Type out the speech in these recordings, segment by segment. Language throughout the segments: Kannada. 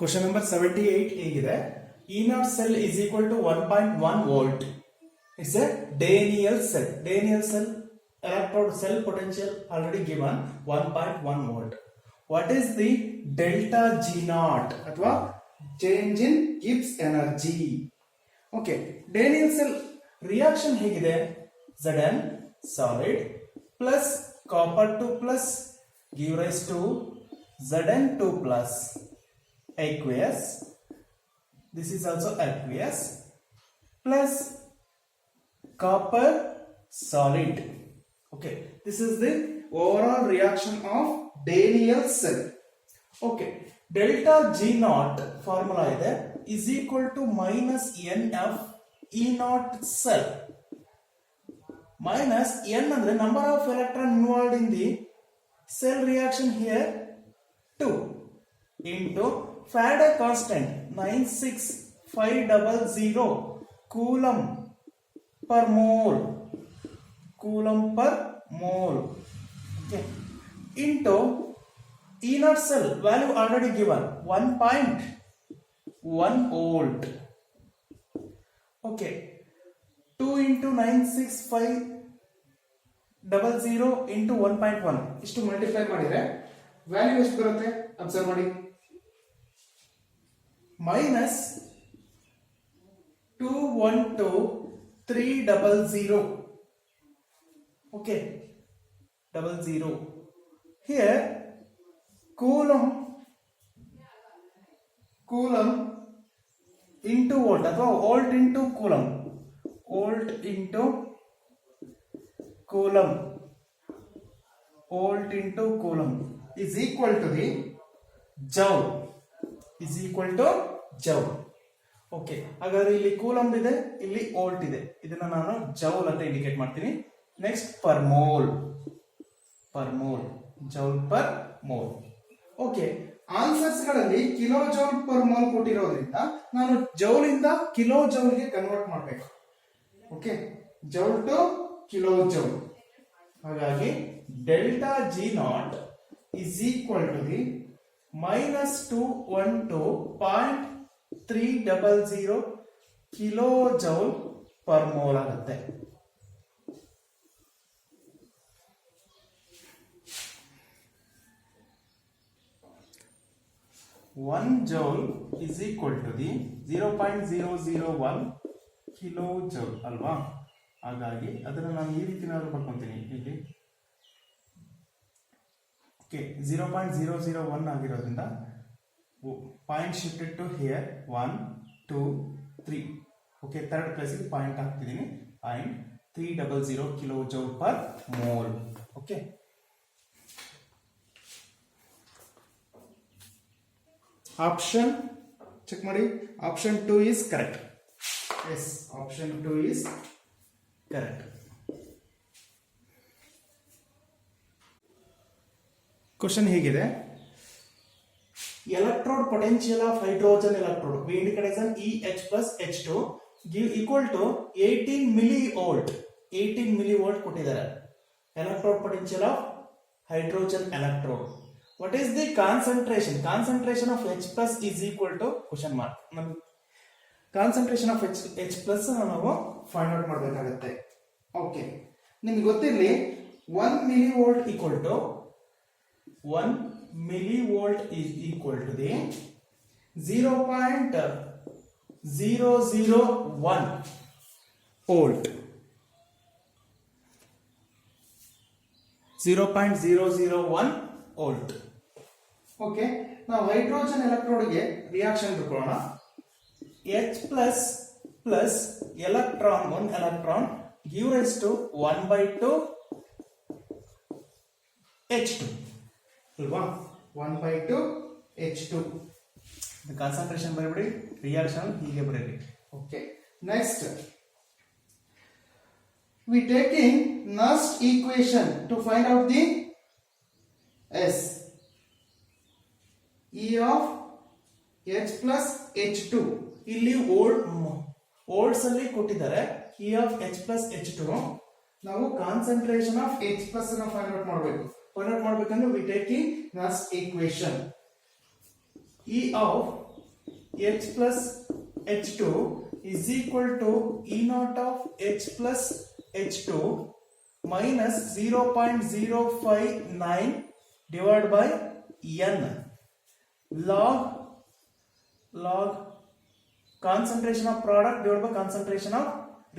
Question number 78 ಹೇಗಿದೆ E naught cell is equal to 1.1 volt. It's a Daniell cell. Daniell cell electrode cell potential already given 1.1 volt. What is the delta G naught ಅಥವಾ change in Gibbs energy? Okay, Daniell cell reaction ಹೇಗಿದೆ? Zn solid plus copper 2 plus give rise to Zn2 plus aqueous. This is also aqueous plus copper solid. Okay, this is the overall reaction of Daniell cell. Okay, delta G naught formula ಇದೆ is equal to minus NF E naught cell. Minus N ಅಂದ್ರೆ number of electron involved in the cell reaction here 2 into Faraday constant 96500 coulomb per mole. Coulomb per mole. Okay. Into E naught cell value already given 1.1 volt. Okay. 2 into 96500 into 1.1 ಇಷ್ಟು ಮಲ್ಟಿಪ್ಲೈ ಮಾಡಿದ್ರೆ ವ್ಯಾಲ್ಯೂ ಎಷ್ಟು ಬರುತ್ತೆ ಅಬ್ಸರ್ವ್ ಮಾಡಿ minus 212300. Okay, 00 here coulomb into volt ಅಥವಾ volt into coulomb is equal to the joule. is equal to joule. Okay, ಹಾಗಾದ್ರೆ ಇಲ್ಲಿ ಕೂಲಂಬ್ ಇದೆ, ಇಲ್ಲಿ ವೋಲ್ಟ್ ಇದೆ. ಇದನ್ನ ನಾನು ಜೌಲ್ ಅಂತ ಇಂಡಿಕೇಟ್ ಮಾಡ್ತೀನಿ. Next per mole, joule per mole. Okay, answers ಗಳಲ್ಲಿ ಕಿಲೋ ಜೌಲ್ ಪರ್ ಮೋಲ್ ಕೊಟ್ಟಿರೋದ್ರಿಂದ ನಾನು ಜೌಲ್ ಇಂದ ಕಿಲೋ ಜೌಲ್ಗೆ ಕನ್ವರ್ಟ್ ಮಾಡಬೇಕು. Okay, joule to kilo joule. ಹಾಗಾಗಿ delta G naught is equal to the minus 212.300 kilo joule per mole ಆಗುತ್ತೆ. One joule is equal to the 0.001 kilo joule ಅಲ್ವಾ? ಹಾಗಾಗಿ ಅದನ್ನು ನಾನು ಈ ರೀತಿ ಬರ್ಕೊಂತೀನಿ ಇಲ್ಲಿ. Okay, 0.001 ಆಗಿರೋದ್ರಿಂದ point shifted to here 1 2 3. Okay, third ಪ್ಲೇಸಿಗೆ ಪಾಯಿಂಟ್ ಹಾಕ್ತಿದ್ದೀನಿ. 0.300 kilo joule per mole. Okay, option check ಮಾಡಿ. Option 2 is correct. Yes, option 2 is correct. Question ಹೇಗಿದೆ? Electrode potential of hydrogen electrode we indicate as EH plus H2 give equal to 18 millivolt. 18 millivolt ಕೊಟ್ಟಿದ್ದಾರೆ. Electrode potential of hydrogen electrode. What is the concentration? Concentration of H plus is equal to question mark. ನಮಗೆ ಕಾನ್ಸಂಟ್ರೇಷನ್ ಆಫ್ H plus ನಾವು ಫೈಂಡ್ ಔಟ್ ಮಾಡಬೇಕಾಗುತ್ತೆ. ಓಕೆ, ನಿಮ್ಗೆ ಗೊತ್ತಿರಲಿ 1 millivolt equal to 1 millivolt is equal to the 0.001 volt. 0.001 volt. Okay, ನಾವು ಹೈಡ್ರೋಜನ್ ಎಲೆಕ್ಟ್ರೋಡ್ ಗೆ ರಿಯಾಕ್ಷನ್ ತಗೊಳ್ಳೋಣ. H plus plus electron, 1 electron give rise to 1/2 H2 ಅಲ್ವಾ? 1/2 H2. ಕಾನ್ಸಂಟ್ರೇಷನ್ ಬರೀಬಿಡಿ, ರಿಯಾಕ್ಷನ್ ಹೀಗೆ ಬರೀರಿ. Okay, next we taking Nernst equation to find out the S. E of H plus H2 ಇಲ್ಲಿ ವೋಲ್ಟ್ಸ್ ಅಲ್ಲಿ ಕೊಟ್ಟಿದ್ದಾರೆ. E of H plus H2 ನಾವು ಕಾನ್ಸಂಟ್ರೇಷನ್ ಆಫ್ H plus ಅನ್ನು ಫೈಂಡ್ ಔಟ್ ಮಾಡಬೇಕು. ಫೈಂಡ್ ಔಟ್ ಮಾಡಬೇಕಂದ್ರೆ we taking Nernst equation. E of H plus H2 is equal to E naught of H plus H2 minus 0.059 divided by N log concentration of product divided by concentration of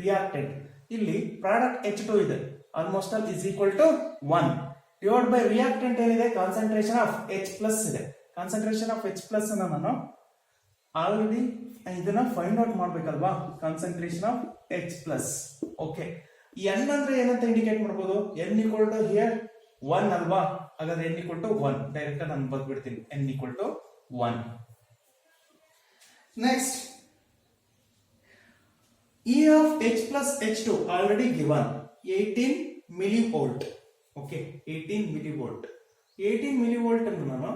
reactant. ಇಲ್ಲಿ product H2 ಇದೆ almost all is equal to 1 divided by reactant ಏನಿದೆ concentration of H plus ಇದೆ. concentration of H plus ಅನ್ನು ನಾನು ಆಲ್ರೆಡಿ ಇದನ್ನ ಫೈಂಡ್ ಔಟ್ ಮಾಡ್ಬೇಕಲ್ವಾ, concentration of H plus. Okay, n ಅಂದ್ರೆ ಏನಂತ ಇಂಡಿಕೇಟ್ ಮಾಡಬಹುದು, n equal to here 1 ಅಲ್ವಾ, ಹಾಗಾದ್ರೆ n equal to 1 ಡೈರೆಕ್ಟ್ ನಾನು ಬರ್ದ್ಬಿಡ್ತೀನಿ, n equal to 1. Next E of H plus H2 already given 18 millivolt. Okay, 18 millivolt. 18 millivolt ಅನ್ನು ನಾನು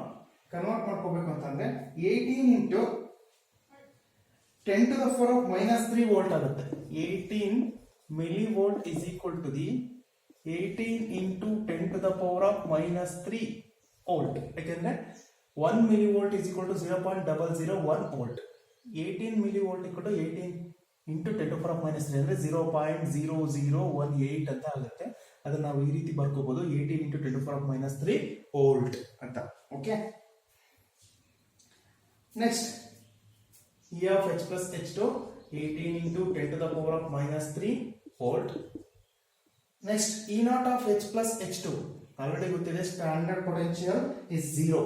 ಕನ್ವರ್ಟ್ ಮಾಡ್ಕೋಬೇಕು ಅಂತಂದ್ರೆ 18 into 10 to the power of minus 3 volt ಆಗುತ್ತೆ. 18 millivolt is equal to the 18 into 10 to the power of minus 3 volt. ಯಾಕಂದ್ರೆ 1 millivolt is equal to 0.001 volt. 18 millivolt equal to 18 into 10 to the power of minus 3 ಅಂದ್ರೆ 0.0018 ಅಂತ ಆಗುತ್ತೆ. ಅದನ್ನ ನಾವು ಈ ರೀತಿ ಬರ್ಕೋಬಹುದು, 18 into 10 to the power of minus 3 volt ಅಂತ. Okay, next E of H plus H2 18 into 10 to the power of minus 3 volt. Next E naught of H plus H2 already ಗೊತ್ತಿದೆ, standard potential is 0.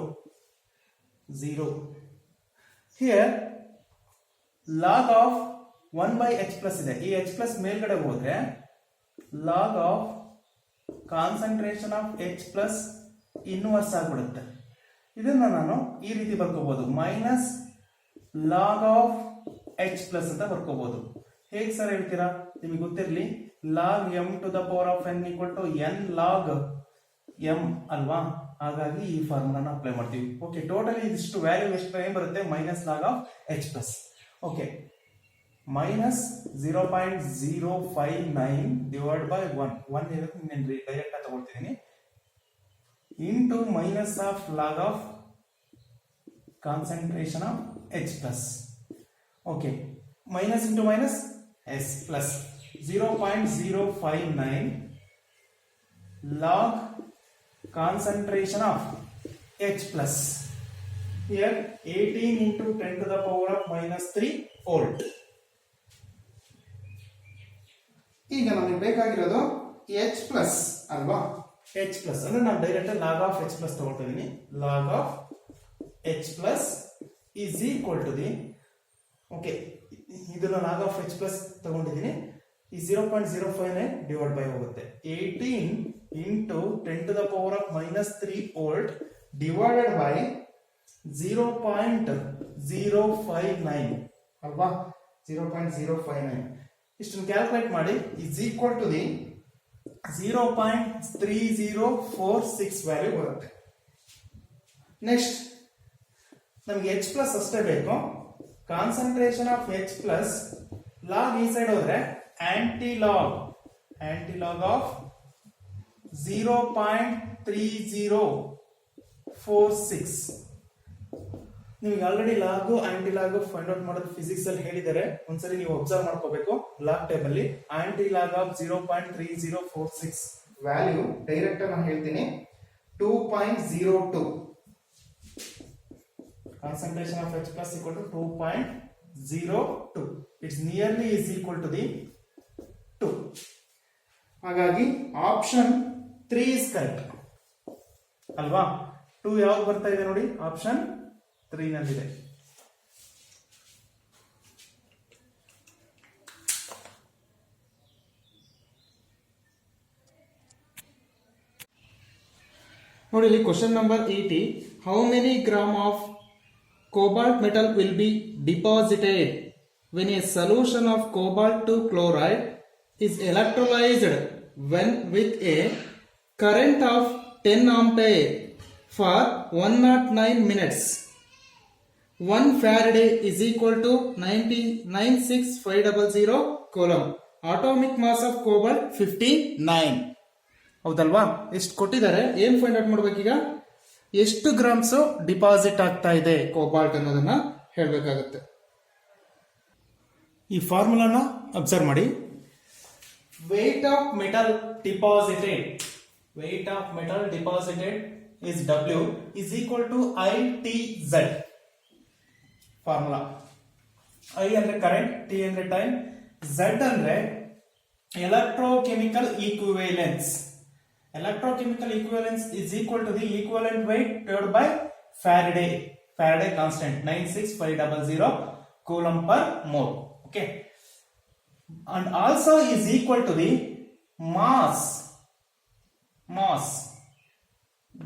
Here log of 1 by H plus ಇದೆ. ಈ H plus ಮೇಲ್ಗಡೆ ಹೋದ್ರೆ log of concentration of H plus inverse ಆಗಿಬಿಡುತ್ತೆ. ಇದನ್ನ ನಾನು ಈ ರೀತಿ ಬರ್ಕೋಬಹುದು, minus log of H plus ಅಂತ ಬರ್ಕೋಬಹುದು. ಹೇಗೆ ಸರ್ ಹೇಳ್ತೀರಾ, ನಿಮಗೆ ಗೊತ್ತಿರಲಿ, log m to the power of n equal to n log m ಅಲ್ವಾ, ಹಾಗಾಗಿ ಈ ಫಾರ್ಮುಲಾನ ಅಪ್ಲೈ ಮಾಡ್ತೀವಿ. ಓಕೆ, ಟೋಟಲಿ ಇದಿಷ್ಟು ವ್ಯಾಲ್ಯೂ ಎಷ್ಟು ಏನ್ ಬರುತ್ತೆ, minus log of H plus. Okay, minus 0.059 divide by 1 ಇರುತ್ತೆ, ನಾನು ಡೈರೆಕ್ಟ್ ಆಗಿ ತಗೊಳ್ತಿದ್ದೀನಿ, into minus of log of concentration of H plus. Okay, minus into minus S plus 0.059 log concentration of H plus. Here 18 into 10 to the power of minus 3 volt. ಈಗ ನಮಗೆ ಬೇಕಾಗಿರೋದು H plus ಅಲ್ವಾ, H plus ಅಂದ್ರೆ ನಾನು direct log of H plus ತಗೊಳ್ತಾ ಇದ್ದೀನಿ. log of H plus is equal to the, okay, ಇದನ್ನ log of H plus ತಗೊಂಡಿದ್ದೀನಿ, ಈ 0.059 ಡಿವೈಡ್ ಬೈ ಹೋಗುತ್ತೆ, 18 into 10 to the power of minus 3 volt divided by 0.059 ಅಲ್ವಾ, 0.059 ಇಷ್ಟನ್ನು ಕ್ಯಾಲ್ಕುಲೇಟ್ ಮಾಡಿ, is equal to the 0.3046 value ಬರುತ್ತೆ. ನೆಕ್ಸ್ಟ್ ನಮಗೆ H plus ಅಷ್ಟೇ ಬೇಕು, concentration of H plus log ಈ ಸೈಡ್ ಹೋದ್ರೆ ಆಂಟಿ ಲಾಗ್ ಆಫ್ 0.3046. ನಿಮಗೆ ಆಲ್ರೆಡಿ ಲಾಗು ಆಂಟಿ ಲಾಗು ಫೈಂಡ್ ಔಟ್ ಮಾಡೋದು ಫಿಸಿಕ್ಸ್ ಅಲ್ಲಿ ಹೇಳಿದ್ದಾರೆ, ಒಂದ್ಸರಿ ನೀವು ಅಬ್ಸರ್ವ್ ಮಾಡ್ಕೋಬೇಕು. ಲಾಗ್ ಟೇಬಲ್ ಅಲ್ಲಿ aunty log of 0.3046 value direct ನಾನು ಹೇಳ್ತೀನಿ, 2.02. concentration of H plus equal to 2.02. It's nearly is equal to the 2. ಹಾಗಾಗಿ ಆಪ್ಷನ್ 3 is correct ಅಲ್ವಾ. 2 ಯಾವಾಗ ಬರ್ತಾ ಇದೆ ನೋಡಿ, ಆಪ್ಷನ್ 3 ನಲ್ಲಿದೆ. ನೋಡಿ ಇಲ್ಲಿ question number 80, how many gram of cobalt metal will be deposited when a solution of cobalt 2 chloride is electrolyzed when with a current of 10 ampere for 109 minutes. 1 Faraday is equal to 96500 coulomb. Atomic mass of cobalt 59. ಹೌದಲ್ವಾ, ಎಷ್ಟು ಕೊಟ್ಟಿದ್ದಾರೆ, ಏನ್ ಫೈಂಡ್ ಔಟ್ ಮಾಡ್ಬೇಕೀಗ, ಎಷ್ಟು ಗ್ರಾಮ್ಸ್ ಡಿಪಾಸಿಟ್ ಆಗ್ತಾ ಇದೆ ಕೋಬಾಲ್ಟ್ ಅನ್ನೋದನ್ನ ಹೇಳಬೇಕಾಗುತ್ತೆ. ಈ ಫಾರ್ಮುಲಾನ ಅಬ್ಸರ್ವ್ ಮಾಡಿ. weight of metal deposited is W is equal to ITZ. Formula I ಅಂದ್ರೆ ಕರೆಂಟ್, T ಅಂದ್ರೆ ಟೈಮ್, Z ಅಂದ್ರೆ electrochemical equivalence. Electrochemical equivalence is equal to the equivalent weight divided by Faraday constant 96500 coulomb per mole. Okay, and also is equal to the mass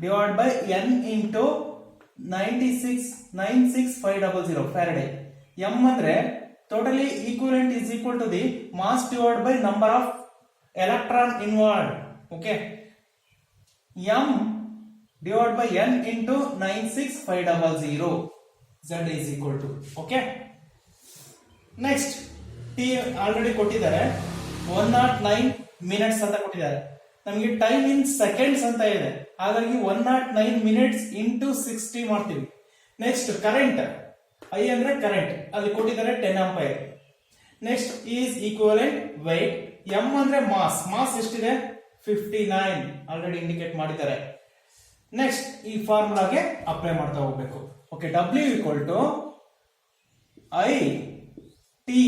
divided by N into 96500 Faraday. M ಅಂದ್ರೆ totally equivalent is equal to the mass divided by number of electron involved. Okay, M divided by N into 96500. Z is equal to. Okay, next T already ಕೊಟ್ಟಿದ್ದಾರೆ, 109 ಮಿನಿಟ್ಸ್ ಅಂತ ಕೊಟ್ಟಿದ್ದಾರೆ. ನಮಗೆ ಟೈಮ್ ಇನ್ ಸೆಕೆಂಡ್ಸ್ ಅಂತ ಇದೆ, ಹಾಗಾಗಿ 109 ಮಿನಿಟ್ಸ್ ಇಂಟು 60 ಮಾಡ್ತೀವಿ. ನೆಕ್ಸ್ಟ್ ಕರೆಂಟ್, ಐ ಅಂದ್ರೆ ಕರೆಂಟ್, ಅಲ್ಲಿ ಕೊಟ್ಟಿದ್ದಾರೆ 10 ampere. Next is equivalent weight, M ಅಂದ್ರೆ ಮಾಸ್ ಎಷ್ಟಿದೆ 59, ಆಲ್ರೆಡಿ ಇಂಡಿಕೇಟ್ ಮಾಡಿದ್ದಾರೆ. ನೆಕ್ಸ್ಟ್ ಈ ಫಾರ್ಮುಲಾಗೆ ಅಪ್ಲೈ ಮಾಡ್ತಾ ಹೋಗ್ಬೇಕು. Okay, W equal to I T,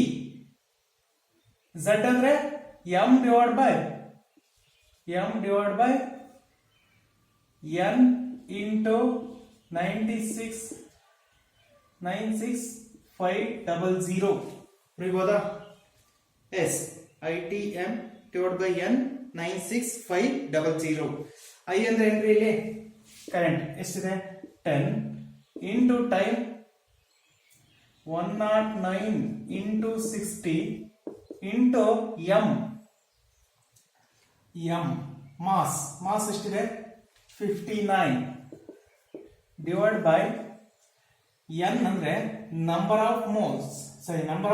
Z ಅಂದ್ರೆ M divided by N into 96500. ಬರೀಬೋದಾ? Yes, ITM divided by N 96500. I ಅಂದ್ರೆ ಏನ್ರಿ ಇಲ್ಲಿ ಕರೆಂಟ್ ಎಷ್ಟಿದೆ 10 into time 109 into 60 into M mass ಎಷ್ಟಿದೆ 59 divided by N ಅಂದ್ರೆ number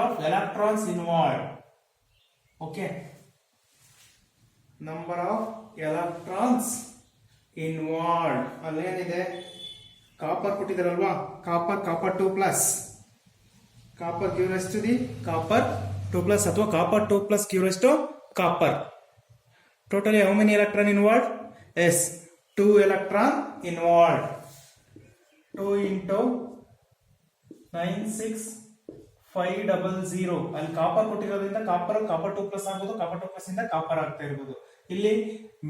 of electrons involved. Okay, number of electrons involved. ಅಲ್ಲೇನಿದೆ ಕಾಪರ್ ಕೊಟ್ಟಿದ್ದಾರಲ್ವಾ, copper 2+, copper q raised to the copper 2+ ಅಥವಾ copper 2+ q raised to copper. Totally how many electron involved? Yes, 2 electron involved. 2 into 96500. ಅಲ್ಲಿ ಕಾಪರ್ ಕೊಟ್ಟಿರೋದ್ರಿಂದ ಕಾಪರ್ 2+ ಆಗ್ಬೋದು, ಕಾಪರ್ 2+ ಇಂದ ಕಾಪರ್ ಆಗ್ತಾ ಇರ್ಬೋದು. ಇಲ್ಲಿ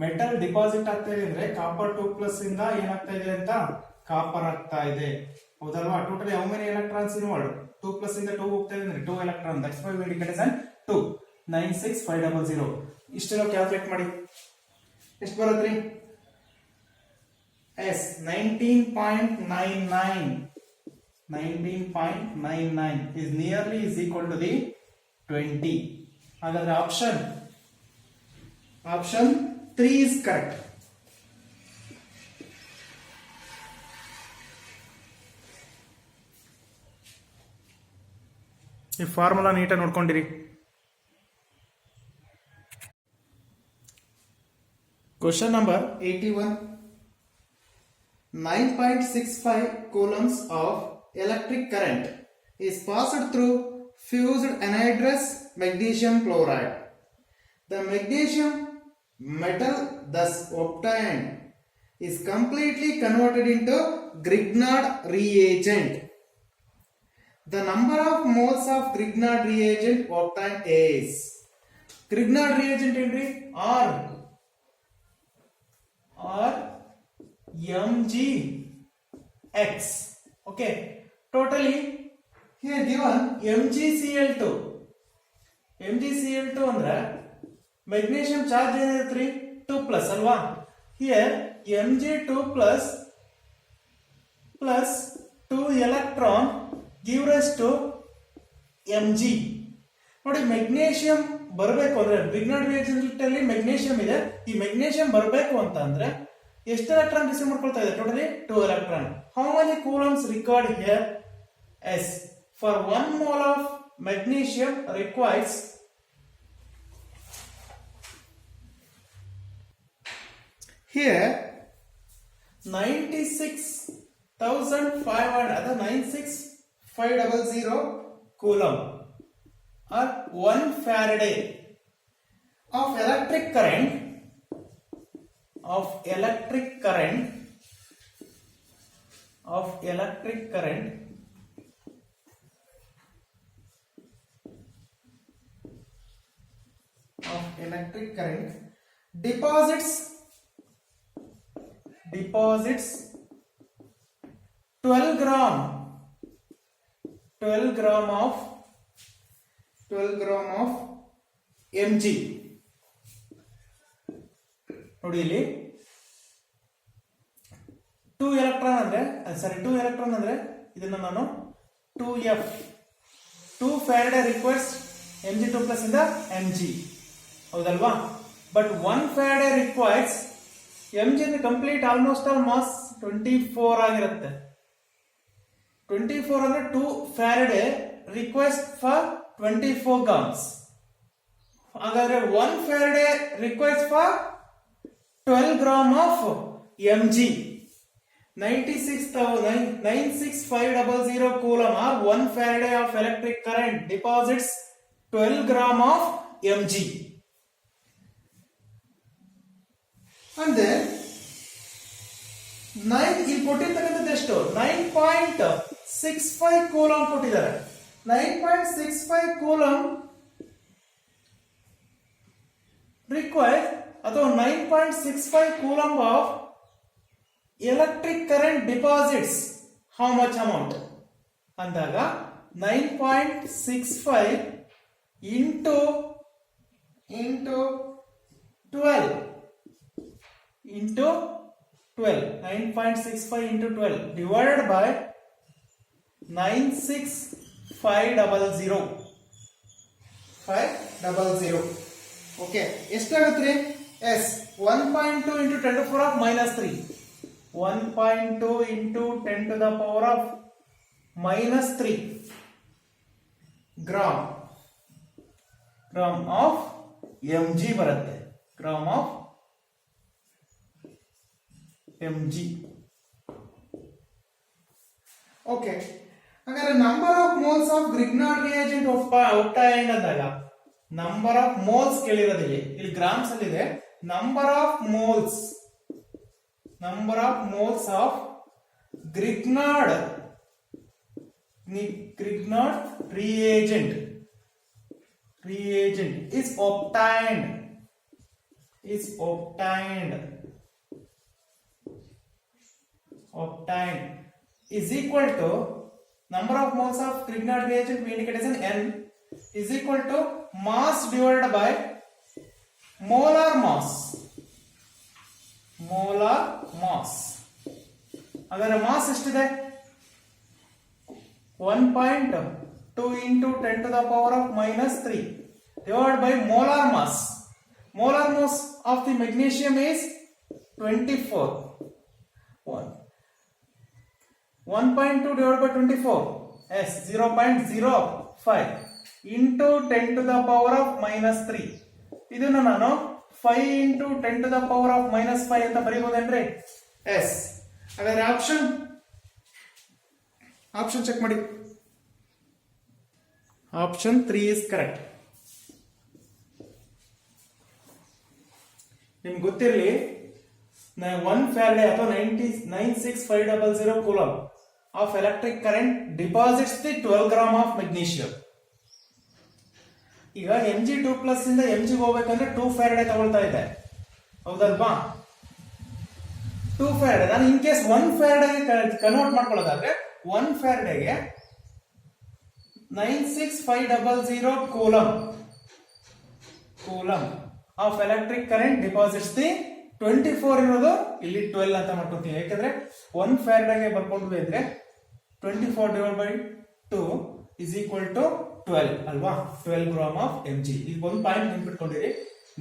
ಮೆಟಲ್ ಡಿಪಾಸಿಟ್ ಆಗ್ತಾ ಇದೆ ಅಂದ್ರೆ ಕಾಪರ್ 2+ ಇಂದ ಏನಾಗ್ತಾ ಇದೆ ಅಂತ ಕಾಪರ್ ಆಗ್ತಾ ಇದೆ, ಹೌದಲ್ವಾ? Totally how many electrons involved? 2+ ಇಂದ 2 ಹೋಗ್ತಾ ಇದೆ ಅಂದ್ರೆ 2 electron. That's why we indicate as 2. 96500 ಇಷ್ಟೆಲ್ಲ ಕ್ಯಾಲ್ಕುಲೇಟ್ ಮಾಡಿ ಎಷ್ಟು ಬರುತ್ತ್ರಿ? Yes, 19.99 is nearly is equal to the 20. ಹಾಗಾದ್ರೆ ಆಪ್ಷನ್ 3 is correct. ಈ ಫಾರ್ಮುಲಾ ನೀಟಾಗಿ ನೋಡ್ಕೊಂಡಿರಿ. Question number 81. 9.65 coulombs of electric current is passed through fused anhydrous magnesium chloride. The magnesium metal thus obtained is completely converted into Grignard reagent. The number of moles of Grignard reagent obtained is. Grignard reagent entry R Mgx. Okay, totally here given MgCl2 ಅಂದ್ರೆ ಮೆಗ್ನೀಷಿಯಂ ಚಾರ್ಜ್ ಏನಿರುತ್ತೆ 2+ ಅಲ್ವಾ? Here Mg2 plus 2 electron give rise to Mg. ನೋಡಿ, ಮೆಗ್ನೀಷಿಯಂ ಬರಬೇಕು ಅಂದ್ರೆ ಗ್ರಿಗ್ನಾರ್ಡ್ ರಿಯೇಜೆಂಟ್ ಅಲ್ಲಿ ಮೆಗ್ನೀಷಿಯಂ ಇದೆ. ಈ ಮೆಗ್ನೀಷಿಯಂ ಬರಬೇಕು ಅಂತ ಅಂದ್ರೆ ಎಷ್ಟು ಎಲೆಕ್ಟ್ರಾನ್ ರಿಸೀವ್ ಮಾಡ್ಕೊಳ್ತಾ ಇದೆ? Totally 2 electron. How many coulombs required here? Yes, for 1 mole of magnesium requires here 96,500 ಅಥವಾ 96,500 500 coulomb or 1 Faraday of electric current deposits 12 gram of mg. ನೋಡಿ ಇಲ್ಲಿ 2 electron ಅಂದ್ರೆ ಇದನ್ನ ನಾನು 2f 2 Faraday requires mg2 plus ಇಂದ mg ಹೌದಲ್ವಾ. ಬಟ್ 1 Faraday requires mg ನ ಕಂಪ್ಲೀಟ್ ಆಲ್ಮೋಸ್ಟ್ ಆಲ್ ಮಾಸ್ 24 ಆಗಿರುತ್ತೆ. 24 ಅಂದ್ರೆ 2 Faraday request for 24 grams. ಹಾಗಾದ್ರೆ 1 Faraday request for 12 gram of mg. 96500 coulomb or 1 Faraday of electric current deposits 12 gram of mg. And then 9 ಇಲ್ಲಿ ಕೊಟ್ಟಿರ್ತಕ್ಕಂಥದ್ದು ಎಷ್ಟು 9.65 ಕೂಲಂಬ್ ಕೊಟ್ಟಿದ್ದಾರೆ. 9.65 ಕೂಲಂಬ್ ರಿಕ್ವೈರ್ ಅಥವಾ 9.65 coulomb of electric current deposits how much amount ಅಂದಾಗ 9.65 into 12 into 12 9.65 into 12 divided by 96500 okay ಎಷ್ಟಾಗುತ್ತೆ s 1.2 into 10 to the power of minus 3 1.2 into 10 to the power of minus 3 gram of mg ಬರುತ್ತೆ gram of mg. okay ಹಾಗಾದ್ರೆ number of moles of Grignard reagent obtained ಅಂದಾಗ ನಂಬರ್ ಆಫ್ ಮೋಲ್ಸ್ ಕೇಳಿರೋದು ಇಲ್ಲಿ ಗ್ರಾಮ್ಸ್ ಅಲ್ಲಿ ಇದೆ. Number of moles of Grignard reagent is obtained is equal to number of moles of Grignard reagent we indicate as an N is equal to mass divided by molar mass. अगर mass ಎಷ್ಟಿದೆ 1.2 into 10 to the power of minus 3 divided by molar mass. Molar mass of the magnesium is 24. 1.2 divided by 24 is 0.05 into 10 to the power of minus 3. ಇದನ್ನು ನಾನು 5 into 10 to the power of minus 5 ಅಂತ ಬರೀಬಹುದೇನ್ರಿ s. ಹಾಗಾದ್ರೆ ಆಪ್ಷನ್ ಚೆಕ್ ಮಾಡಿ. Option 3 is correct. ನಿಮ್ಗೆ ಗೊತ್ತಿರಲಿ 1 Faraday ಅಥವಾ 96500 coulomb of electric current deposits the 12 gram of magnesium. ಈಗ mg2 plus ಇಂದ mg ಹೋಗ್ಬೇಕಂದ್ರೆ 2 Faraday ತಗೊಳ್ತಾ ಇದೆ ಹೌದಲ್ವಾ. 2 Faraday ನಾನು ಇನ್ ಕೇಸ್ 1 Faraday ಕನ್ವರ್ಟ್ ಮಾಡ್ಕೊಳ್ಳೋದಾದ್ರೆ 1 Faraday ಗೆ 96500 coulomb of electric current deposits the 24 ಇರೋದು ಇಲ್ಲಿ 12 ಅಂತ ಮಾಡ್ಕೊತೀವಿ. ಯಾಕಂದ್ರೆ 1 Faraday ಗೆ ಬರ್ಕೊಂಡ್ವಿ ಅಂದ್ರೆ 24 divided by 2 is equal to 12 ಅಲ್ವಾ. 12 gram of mg. ಈಗ ಒಂದು point ನೆನಪಿಟ್ಕೊಂಡಿರಿ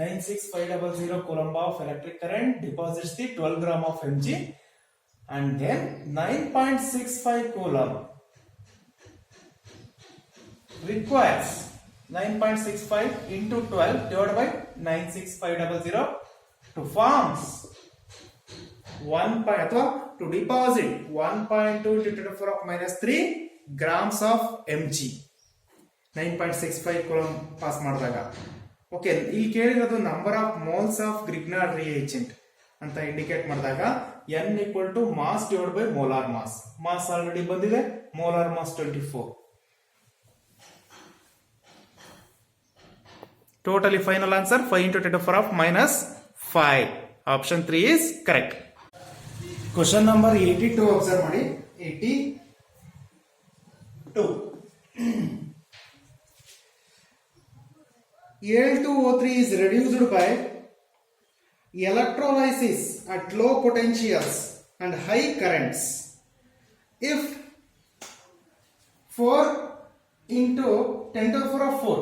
96500 coulomb of electric current deposits the 12 gram of mg and then 9.65 coulomb requires 9.65 into 12 divided by 96500 to forms 1 ಅಥವಾ to deposit 1.2 into 10 to the power of minus 3 grams of mg 9.65 coulomb pass ಮಾಡಿದಾಗ. ಓಕೆ, ಇಲ್ಲಿ ಕೇಳಿರೋದು number of moles of Grignard reagent ಅಂತ ಇಂಡಿಕೇಟ್ ಮಾಡಿದಾಗ n equal to mass divided by molar mass. Mass already ಬಂದಿದೆ, molar mass 24. Totally final answer 5 into 10 to the power of minus 5. Option 3 is correct. Question number 82 observe ಮಾಡಿ. 82. Al2O3 is reduced by electrolysis at low potentials and high currents if 4 into 10 to the power of 4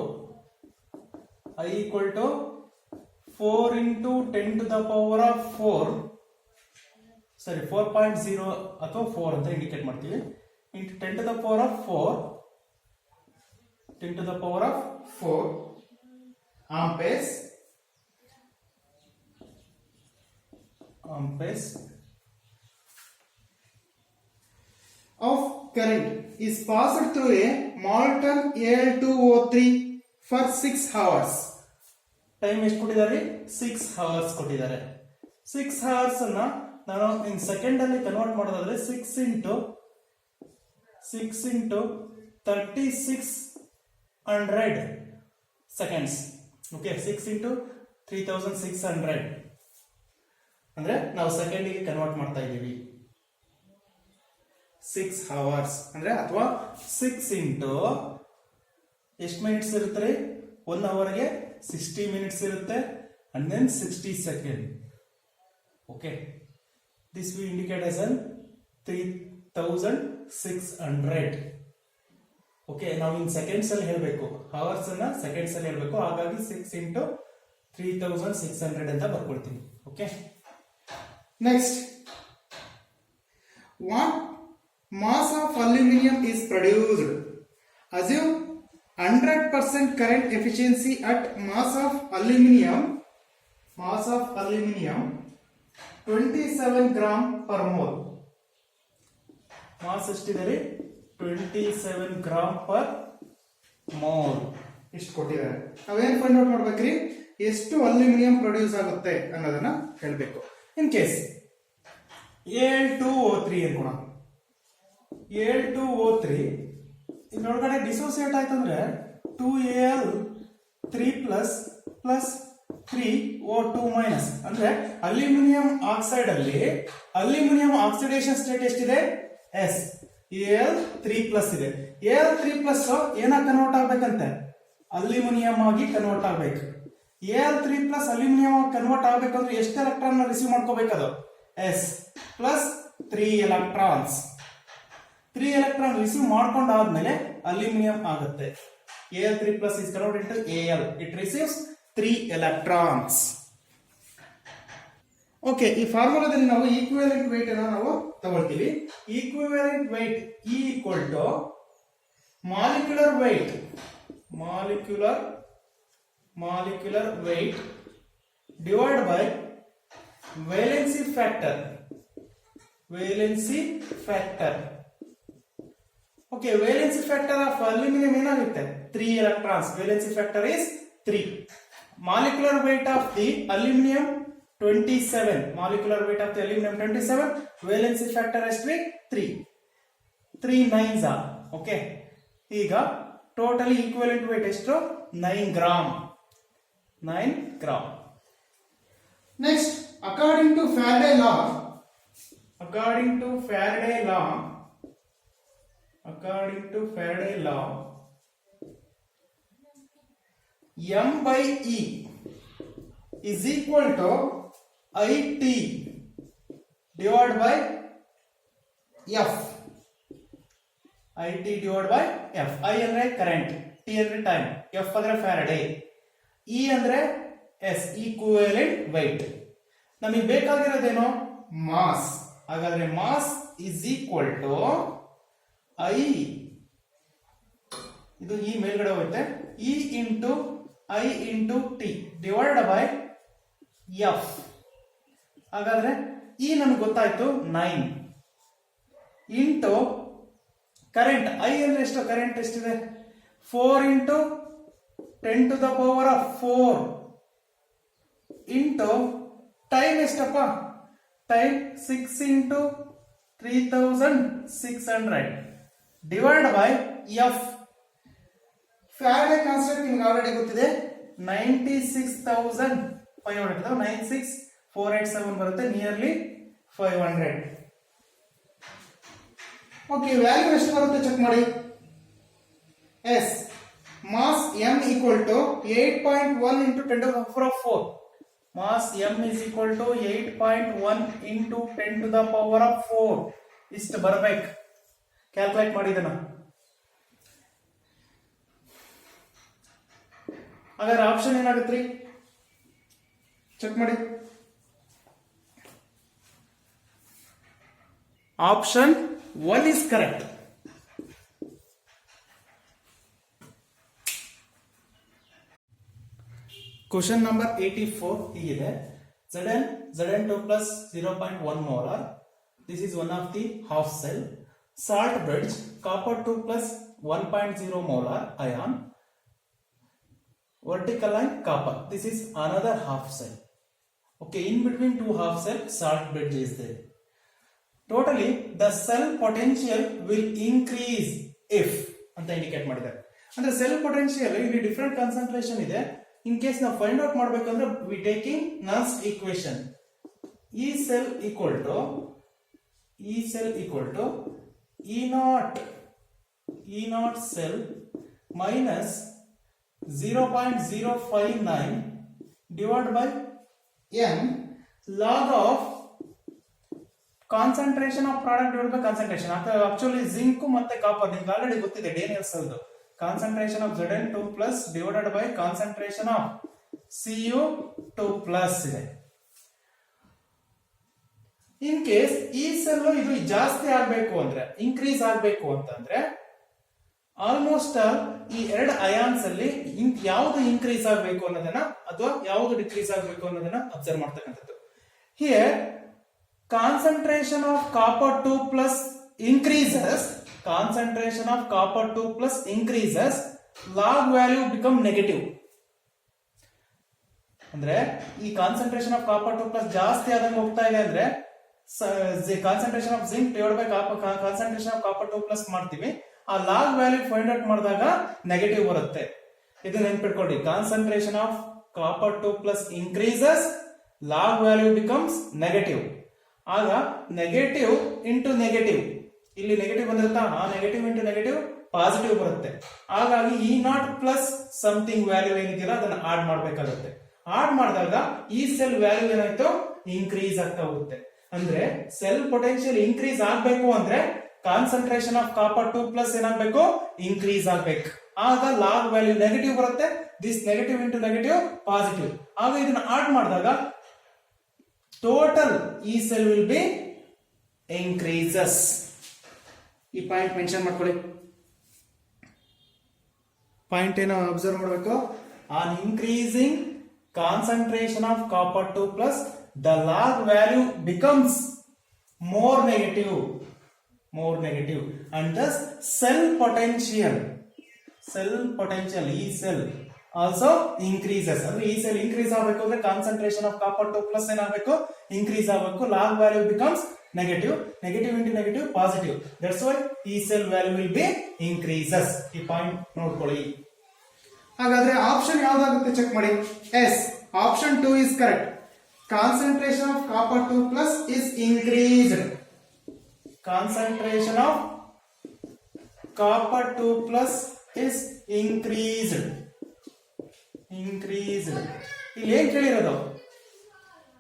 I equal to 4 into 10 to the power of 4 sorry 4.0 ಅಥವಾ 4 ಅಂತ ಇಂಡಿಕೇಟ್ ಮಾಡ್ತೀವಿ into 10 to the power of 4 10 to the power of 4 amperes of current is passed through a molten Al2O3 for 6 hours. Time ಎಷ್ಟು ಕೊಟ್ಟಿದ್ದಾರೆ? 6 hours ಕೊಟ್ಟಿದ್ದಾರೆ. 6 hours ಅನ್ನ ನಾನು ಇನ್ ಸೆಕೆಂಡ್ ಅಲ್ಲಿ ಕನ್ವರ್ಟ್ ಮಾಡೋದಾದ್ರೆ 6 into 3600 seconds. ಓಕೆ, 6 into 3600 ಅಂದ್ರೆ ನಾವು ಸೆಕೆಂಡಿಗೆ ಕನ್ವರ್ಟ್ ಮಾಡ್ತಾ ಇದ್ದೀವಿ. 6 hours ಅಂದ್ರೆ ಅಥವಾ 6 into ಎಷ್ಟು ಮಿನಿಟ್ಸ್ ಇರುತ್ತೆ? 1 ಅವರ್ಗೆ 60 ಮಿನಿಟ್ಸ್ ಇರುತ್ತೆ and then 60 seconds. Okay, this we indicate as an 3600. Okay, ನಾವು ಇನ್ ಸೆಕೆಂಡ್ಸ್ ಅಲ್ಲಿ ಹೇಳಬೇಕು, ಅವರ್ಸ್ ಅನ್ನ ಸೆಕೆಂಡ್ಸ್ ಅಲ್ಲಿ ಹೇಳಬೇಕು. ಹಾಗಾಗಿ 6 into 3600 ಅಂತ ಬರ್ಕೊಳ್ತೀವಿ. Okay, next, what mass of aluminum is produced? Assume 100% current efficiency at mass of aluminum 27 gram per mole. Mass ಎಷ್ಟಿದೆ? 27 gram per mole. ಇಷ್ಟು ಕೊಟ್ಟಿದ್ದಾರೆ. ನಾವೇನ್ ಫೈಂಡ್ ಔಟ್ ಮಾಡ್ಬೇಕ್ರಿ? ಎಷ್ಟು ಅಲ್ಯೂಮಿನಿಯಂ ಪ್ರೊಡ್ಯೂಸ್ ಆಗುತ್ತೆ ಅನ್ನೋದನ್ನ ಹೇಳ್ಬೇಕು. In case Al2O3 ಅನ್ಕೋಣ. Al2O3 ಇದ್ರೊಳಗಡೆ ಡಿಸೋಸಿಯೇಟ್ ಆಯ್ತಂದ್ರೆ 2Al3 ಪ್ಲಸ್ 3O2 ಮೈನಸ್ ಅಂದ್ರೆ ಅಲ್ಯೂಮಿನಿಯಂ ಆಕ್ಸೈಡ್ ಅಲ್ಲಿ ಅಲ್ಯೂಮಿನಿಯಂ ಆಕ್ಸಿಡೇಷನ್ ಸ್ಟೇಟ್ ಎಷ್ಟಿದೆ? S. Al3 ಪ್ಲಸ್ ಇದೆ. Al3 ಪ್ಲಸ್ ಏನಾಗಿ ಕನ್ವರ್ಟ್ ಆಗ್ಬೇಕಂತೆ? ಅಲ್ಯೂಮಿನಿಯಂ ಆಗಿ ಕನ್ವರ್ಟ್ ಆಗ್ಬೇಕು. Al3 ಪ್ಲಸ್ ಅಲ್ಯೂಮಿನಿಯಂ ಆಗಿ ಕನ್ವರ್ಟ್ ಆಗ್ಬೇಕಂದ್ರೆ ಎಷ್ಟು ಎಲೆಕ್ಟ್ರಾನ್ ರಿಸೀವ್ ಮಾಡ್ಕೋಬೇಕದು? S plus 3 electrons. 3 electron receive ಮಾಡ್ಕೊಂಡಾದ್ಮೇಲೆ ಅಲ್ಯೂಮಿನಿಯಂ ಆಗುತ್ತೆ. Al3 plus is converted into Al. It receives 3 electrons. Okay, ಈ ಫಾರ್ಮುಲಾದಲ್ಲಿ ನಾವು ಈಕ್ವಿವೆಲೆಂಟ್ weight ಅನ್ನು ನಾವು ತಗೊಳ್ತೀವಿ. Equivalent weight E equal to molecular weight divided by valency factor. Okay, valency factor of aluminum ಏನಾಗುತ್ತೆ? 3 electrons. Valency factor is 3. Molecular weight of the aluminum 27. Molecular weight of the aluminum 27. Valency factor is 3. 3 9s are. Okay. ಈಗ ಟೋಟಲಿ ಈಕ್ವಿವೆಲೆಂಟ್ weight ಎಷ್ಟು? 9 gram. Next, according to Faraday law, M by E is equal to IT divided by F. IT divided by F. I ಅಂದ್ರೆ ಕರೆಂಟ್, T ಅಂದ್ರೆ ಟೈಮ್, F ಅಂದ್ರೆ ಫ್ಯಾರಡೆ, E ಅಂದ್ರೆ S ಈಕ್ವಿವೆಲೆಂಟ್ weight. ನಮಗೆ ಬೇಕಾಗಿರೋದೇನೋ ಮಾಸ್. ಹಾಗಾದ್ರೆ mass is equal to I, ಇದು ಈ ಮೇಲ್ಗಡೆ ಹೋಗುತ್ತೆ, E into I into T divided by F. ಹಾಗಾದ್ರೆ E ನಮ್ಗೆ ಗೊತ್ತಾಯ್ತು 9 ಇಂಟು ಕರೆಂಟ್ ಐ ಅಂದ್ರೆ ಎಷ್ಟು, ಕರೆಂಟ್ ಎಷ್ಟಿದೆ 4 into 10 to the power of 4 into time ಎಷ್ಟಪ್ಪ, time 6 into 3600 divide by F. Faraday constant ನಿಮ್ಗೆ ಆಲ್ರೆಡಿ ಗೊತ್ತಿದೆ 96,500, 96487 ಬರುತ್ತೆ, ನಿಯರ್ಲಿ 500. ಓಕೆ, ವ್ಯಾಲ್ಯೂ ಎಷ್ಟು ಬರುತ್ತೆ ಚೆಕ್ ಮಾಡಿ. Yes mass m equal to 8.1 into 10 to the power of 4. Mass m is equal to 8.1 into 10 to the power of 4. ಇಷ್ಟು ಬರಬೇಕು. ಕ್ಯಾಲ್ಕುಲೇಟ್ ಮಾಡಿದನ. ಹಾಗಾದ್ರೆ ಆಪ್ಷನ್ ಏನಾಗುತ್ತೆ ಚೆಕ್ ಮಾಡಿ. Option 1 is correct. Question number 84 ಹೀಗಿದೆ. Zn2 plus 0.1 molar. This is one of the half cell. Salt bridge, copper 2 plus 1.0 molar ion. Vertical line copper. This is another half cell. Okay, in between two half cell, salt bridge is there. Totally, the cell potential will increase if ಅಂತ ಇಂಡಿಕೇಟ್ ಮಾಡಿದ್ದಾರೆ. ಅಂದ್ರೆ ಸೆಲ್ ಪೊಟೆನ್ಶಿಯಲ್ ಇಲ್ಲಿ ಡಿಫರೆಂಟ್ ಕಾನ್ಸಂಟ್ರೇಷನ್ ಇದೆ. ಇನ್ ಕೇಸ್ ನಾವು ಫೈಂಡ್ ಔಟ್ ಮಾಡಬೇಕಂದ್ರೆ we taking Nernst's equation. E cell equal to E naught cell minus 0.059 divided by n log of concentration of product divided by concentration. Actually zinc ಮತ್ತೆ ಕಾಪರ್ ನಿಮ್ಗೆ ಆಲ್ರೆಡಿ ಗೊತ್ತಿದೆ Daniel cell concentration of Zn2 plus divided by concentration of Cu2 plus ಇದೆ. ಇನ್ ಕೇಸ್ ಈ ಸೆಲ್ ಇದು ಜಾಸ್ತಿ ಆಗಬೇಕು ಅಂದ್ರೆ, ಇನ್ಕ್ರೀಸ್ ಆಗಬೇಕು ಅಂತಂದ್ರೆ ಆಲ್ಮೋಸ್ಟ್ ಈ ಎರಡು ಅಯಾನ್ಸ್ ಅಲ್ಲಿ ಯಾವುದು ಇನ್ಕ್ರೀಸ್ ಆಗಬೇಕು ಅನ್ನೋದನ್ನ ಅಥವಾ ಯಾವುದು ಡಿಕ್ರೀಸ್ ಆಗಬೇಕು ಅನ್ನೋದನ್ನ ಅಬ್ಸರ್ವ್ ಮಾಡ್ತಕ್ಕಂಥದ್ದು. Here concentration of copper 2 plus increases, log value become negative. ಅಂದ್ರೆ ಈ ಕಾನ್ಸಂಟ್ರೇಷನ್ ಆಫ್ ಕಾಪರ್ 2 ಪ್ಲಸ್ ಜಾಸ್ತಿ ಆದಂಗೆ ಹೋಗ್ತಾ ಇದೆ ಅಂದ್ರೆ concentration of zinc divide by concentration of copper 2 plus ಮಾಡ್ತೀವಿ, ಆ ಲಾಗ್ ವ್ಯಾಲ್ಯೂ ಫೈಂಡ್ ಔಟ್ ಮಾಡಿದಾಗ ನೆಗೆಟಿವ್ ಬರುತ್ತೆ. ಇದು ನೆನ್ಪಿಟ್ಕೊಳ್ಳಿ, concentration of copper 2 plus increases, log value becomes negative. ಆಗ ನೆಗೆಟಿವ್ ಇಂಟು ನೆಗೆಟಿವ್, ಇಲ್ಲಿ ನೆಗೆಟಿವ್ ಬಂದಿರುತ್ತಾ, ಆ ನೆಗೆಟಿವ್ ಇಂಟು ನೆಗೆಟಿವ್ ಪಾಸಿಟಿವ್ ಬರುತ್ತೆ. ಹಾಗಾಗಿ E not plus something value ಏನಿದೆಯಲ್ಲ ಅದನ್ನ ಆಡ್ ಮಾಡಬೇಕಾಗುತ್ತೆ. ಆಡ್ ಮಾಡಿದಾಗ ಈ ಸೆಲ್ ವ್ಯಾಲ್ಯೂ ಏನಾಯ್ತು ಇನ್ಕ್ರೀಸ್ ಆಗ್ತಾ ಹೋಗುತ್ತೆ. ಅಂದ್ರೆ ಸೆಲ್ ಪೊಟೆನ್ಶಿಯಲ್ ಇನ್ಕ್ರೀಸ್ ಆಗ್ಬೇಕು ಅಂದ್ರೆ ಕಾನ್ಸಂಟ್ರೇಷನ್ ಆಫ್ ಕಾಪರ್ 2 ಪ್ಲಸ್ ಏನಾಗಬೇಕು ಇನ್ಕ್ರೀಸ್ ಆಗ್ಬೇಕು. ಆಗ ಲಾಗ್ ವ್ಯಾಲ್ಯೂ ನೆಗೆಟಿವ್ ಬರುತ್ತೆ. This negative into negative positive. ಆಗ ಇದನ್ನ ಆಡ್ ಮಾಡಿದಾಗ ಟೋಟಲ್ ಈ ಸೆಲ್ ವಿಲ್ ಬಿ increases. ಈ ಪಾಯಿಂಟ್ ಮೆನ್ಷನ್ ಮಾಡ್ಕೊಳ್ಳಿ. ಪಾಯಿಂಟ್ ಏನೋ ಅಬ್ಸರ್ವ್ ಮಾಡಬೇಕು. On increasing concentration of copper 2 plus the log value becomes more negative and thus cell potential ಈ ಸೆಲ್ ಆಲ್ಸೋ increases. ಅಂದ್ರೆ ಈ ಸೆಲ್ ಇನ್ಕ್ರೀಸ್ ಆಗಬೇಕು ಅಂದ್ರೆ ಕಾನ್ಸಂಟ್ರೇಷನ್ ಆಫ್ ಕಾಪರ್ 2 ಪ್ಲಸ್ ಏನಾಗಬೇಕು ಇನ್ಕ್ರೀಸ್ ಆಗಬೇಕು. Log value becomes negative into negative positive. That's why ಈ cell value will be increases. ಈ ಪಾಯಿಂಟ್ ನೋಡ್ಕೊಳ್ಳಿ. ಹಾಗಾದ್ರೆ ಆಪ್ಷನ್ ಯಾವ್ದಾಗುತ್ತೆ ಚೆಕ್ ಮಾಡಿ. Yes, option 2 is correct. Concentration of copper 2 plus is increased. Concentration of copper 2 plus is increased. ಇಲ್ಲಿ ಏನ್ ಕೇಳಿರೋದು,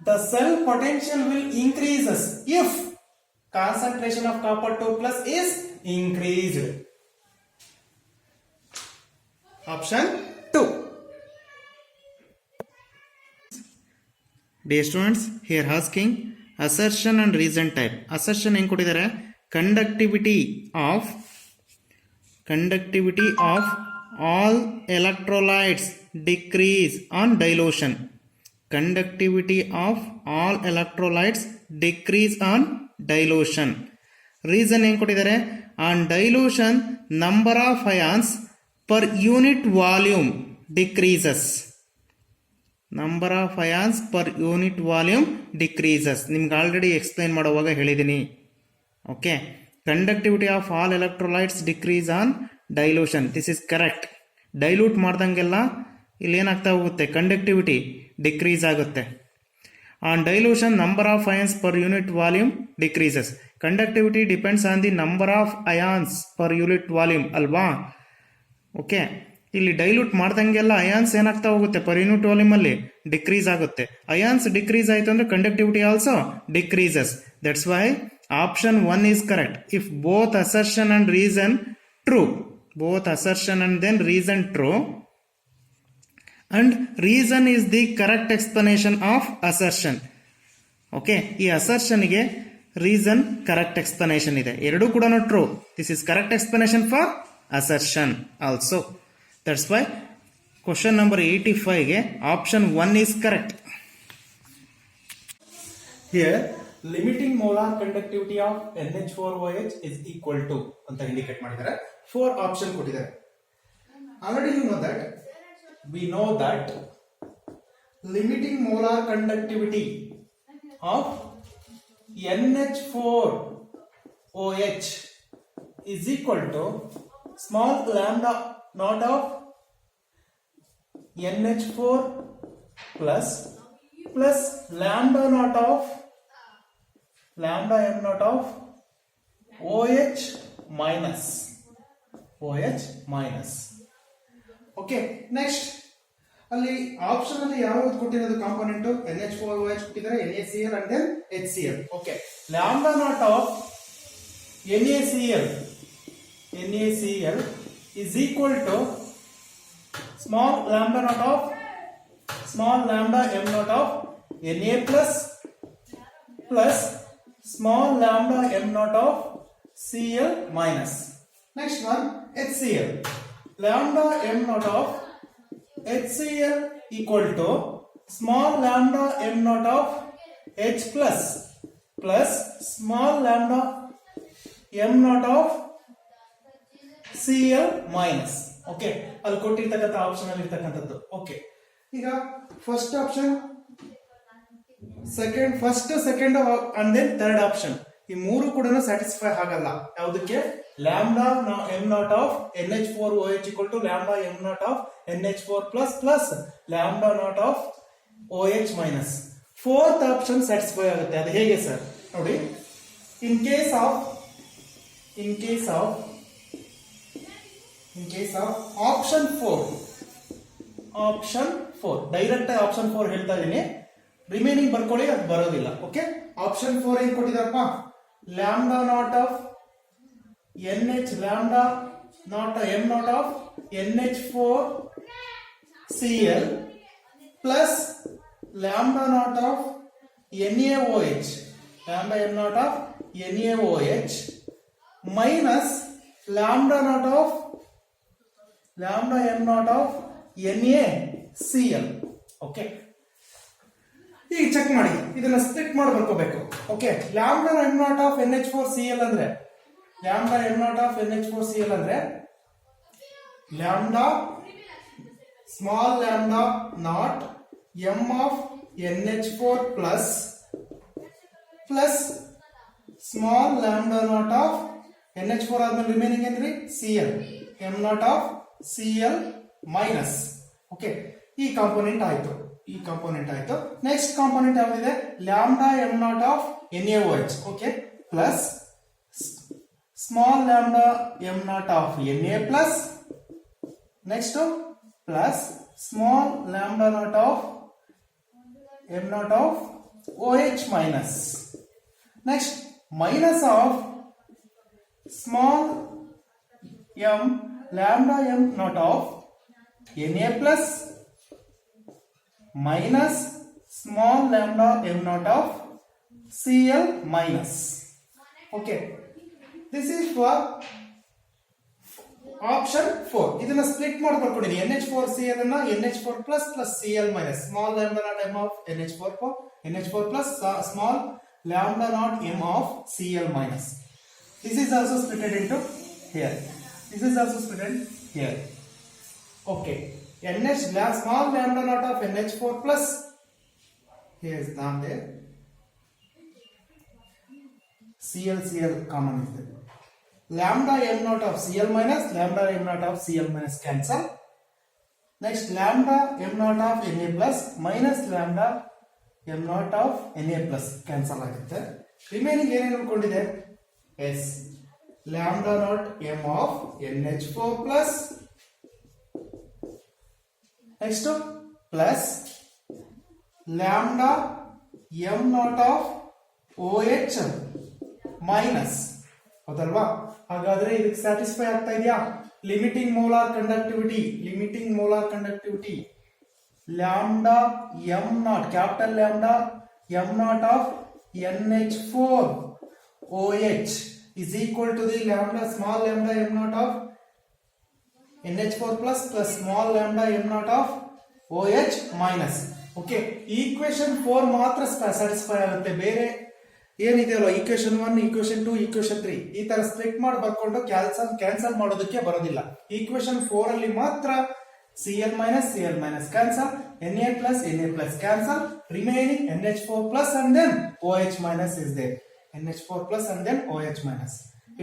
the cell potential will increases if concentration of copper 2 plus is increased. Option 2. Dear students, here asking assertion and reason type. Assertion ಏನು ಕೊಟ್ಟಿದ್ದಾರೆ, conductivity of all electrolytes decrease on dilution. Conductivity of all electrolytes decrease on dilution. Reason ಏನು ಕೊಟ್ಟಿದ್ದಾರೆ, on dilution number of ions per unit volume decreases. Number of ions per unit volume decreases. ನಿಮ್ಗೆ ಆಲ್ರೆಡಿ ಎಕ್ಸ್ಪ್ಲೈನ್ ಮಾಡುವಾಗ ಹೇಳಿದ್ದೀನಿ. Okay, conductivity of all electrolytes decrease on dilution. This is correct. Dilute ಮಾಡ್ದಂಗೆಲ್ಲ ಇಲ್ಲೇನಾಗ್ತಾ ಹೋಗುತ್ತೆ, ಕಂಡಕ್ಟಿವಿಟಿ ಡಿಕ್ರೀಸ್ ಆಗುತ್ತೆ. On dilution number of ions per unit volume decreases. Conductivity depends on the number of ions per unit volume ಅಲ್ವಾ. ಓಕೆ, ಇಲ್ಲಿ ಡೈಲ್ಯೂಟ್ ಮಾಡ್ದಂಗೆಲ್ಲ ಅಯಾನ್ಸ್ ಏನಾಗ್ತಾ ಹೋಗುತ್ತೆ, ಪರ್ ಯೂನಿಟ್ ವಾಲ್ಯೂಮ್ ಅಲ್ಲಿ ಡಿಕ್ರೀಸ್ ಆಗುತ್ತೆ. ಅಯಾನ್ಸ್ ಡಿಕ್ರೀಸ್ ಆಯಿತು ಅಂದ್ರೆ conductivity also decreases. That's why option 1 is correct. If both assertion and reason true, both assertion and then reason true, and reason is the correct explanation of assertion. Okay, ಈ ಅಸರ್ಷನ್ಗೆ ರೀಸನ್ ಕರೆಕ್ಟ್ ಎಕ್ಸ್ಪ್ಲನೇಷನ್ ಇದೆ, ಎರಡೂ ಕೂಡ true. This is correct explanation for assertion also. That's why question number 85ಗೆ option 1 is correct. Here limiting molar conductivity of NH4OH is equal to ಅಂತ ಇಂಡಿಕೇಟ್ ಮಾಡಿದ್ದಾರೆ. 4 ಆಪ್ಷನ್ ಕೊಟ್ಟಿದ್ದಾರೆ. Already you know that. We know that limiting molar conductivity of NH4OH is equal to small lambda naught of NH4 plus lambda naught of lambda m naught of OH minus. Okay, next ಅಲ್ಲಿ ಆಪ್ಷನ್ ಅಲ್ಲಿ ಯಾವ್ದು ಕೊಟ್ಟಿರೋದು ಕಾಂಪೋನೆಂಟ್, NH4OH ಕೊಟ್ಟಿದ್ದಾರೆ, NaCl and then HCl. Okay, lambda naught of NaCl is equal to small lambda naught of small lambda m naught of Na plus small lambda m naught of Cl minus. Next one, HCl. Lambda m naught of HCl equal to small lambda m naught of H plus small lambda m naught of Cl minus. Okay, ಅಲ್ಲಿ ಕೊಟ್ಟಿರ್ತಕ್ಕಂಥ ಆಪ್ಷನ್ ಅಲ್ಲಿ ಇರ್ತಕ್ಕಂಥದ್ದು. ಓಕೆ, ಈಗ first option, first second and then third option, ಈ ಮೂರು ಕೂಡ ಸ್ಯಾಟಿಸ್ಫೈ ಆಗಲ್ಲ. ಯಾವುದಕ್ಕೆ? Lambda m naught of NH4OH equal to lambda m naught of NH4 plus lambda naught of OH minus. Fourth option satisfy ಆಗುತ್ತೆ. ಅದು ಹೇಗೆ ಸರ್ ನೋಡಿ, in case of option 4 direct option 4 ಹೇಳ್ತಾ ಇದೀನಿ, ರಿಮೈನಿಂಗ್ ಬರ್ಕೊಳ್ಳಿ, ಅದು ಬರೋದಿಲ್ಲ. ಓಕೆ, ಆಪ್ಷನ್ 4 ಏನ್ ಕೊಟ್ಟಿದಾರಪ್ಪ, lambda naught of lambda naught m naught of NH4Cl plus lambda naught of NaOH, lambda m naught of NaOH minus lambda naught of m naught of NaCl. Okay, ಈಗ ಚೆಕ್ ಮಾಡಿ, ಇದನ್ನ ಸ್ಪ್ಲಿಟ್ ಮಾಡಿ ಬರ್ಕೋಬೇಕು. Okay, lambda m naught of NH4Cl ಅಂದ್ರೆ lambda m naught of NH4Cl ಅಂದ್ರೆ lambda small lambda naught m of NH4 plus small lambda naught of NH4 ಆದ್ಮೇಲೆ ರಿಮೈನಿಂಗ್ ಏನ್ರಿ Cl, m naught of Cl minus. Okay, ಈ ಕಾಂಪೋನೆಂಟ್ ಆಯ್ತು. ನೆಕ್ಸ್ಟ್ ಕಾಂಪೋನೆಂಟ್ ಯಾವ್ದಿದೆ, lambda m naught of NaOH. Okay, plus small lambda m naught of Na plus, next plus small lambda naught of m naught of OH minus, next minus of small m lambda m naught of Na plus minus small lambda m naught of Cl minus. Okay, this is for option 4. ಇದನ್ನ ಸ್ಪ್ಲಿಟ್ ಮಾಡಿ ಬರ್ಕೊಂಡಿದ್ದೀನಿ. NH4Cl ಅನ್ನ NH4 plus Cl minus small lambda naught m of NH4 plus small lambda naught m of Cl minus. This is also split into here. This is also split here. Okay. NH small lambda naught of NH4 plus. Here is not there. Cl common is there. Lambda m naught of Cl minus, lambda m naught of Cl minus cancel. Next lambda m naught of Na plus minus lambda m naught of Na plus cancel ಆಗುತ್ತೆ. ರಿಮೈನಿಂಗ್ ಏನೇನು ಉಳ್ಕೊಂಡಿದೆ? Yes lambda naught m of NH4 plus next plus lambda m naught of OH minus ಹೌದಲ್ವಾ? ಹಾಗಾದ್ರೆ ಇದಕ್ಕೆ ಸ್ಯಾಟಿಸ್ಫೈ ಆಗ್ತಾ ಇದೆಯಾ? Limiting molar conductivity lambda m naught capital lambda m naught of NH4 OH is equal to the lambda small lambda m naught of NH4 plus small lambda m naught of OH minus. Okay, equation 4 ಮಾತ್ರ ಸ್ಯಾಟಿಸ್ಫೈ ಆಗುತ್ತೆ. ಬೇರೆ ಏನಿದೆಯಲ್ಲ ಈಕ್ವೇಶನ್ 1, ಈಕ್ವೇಶನ್ 2, ಈಕ್ವೇಶನ್ 3 ಈ ತರ ಸ್ಪ್ಲಿಟ್ ಮಾಡಿ ಬರ್ಕೊಂಡು ಕ್ಯಾನ್ಸಲ್ ಮಾಡೋದಕ್ಕೆ ಬರೋದಿಲ್ಲ. ಈಕ್ವೇಶನ್ 4 ಅಲ್ಲಿ ಮಾತ್ರ Cl minus cancel, Na plus cancel, remaining NH4 plus and then OH minus is there. NH4 plus and then OH minus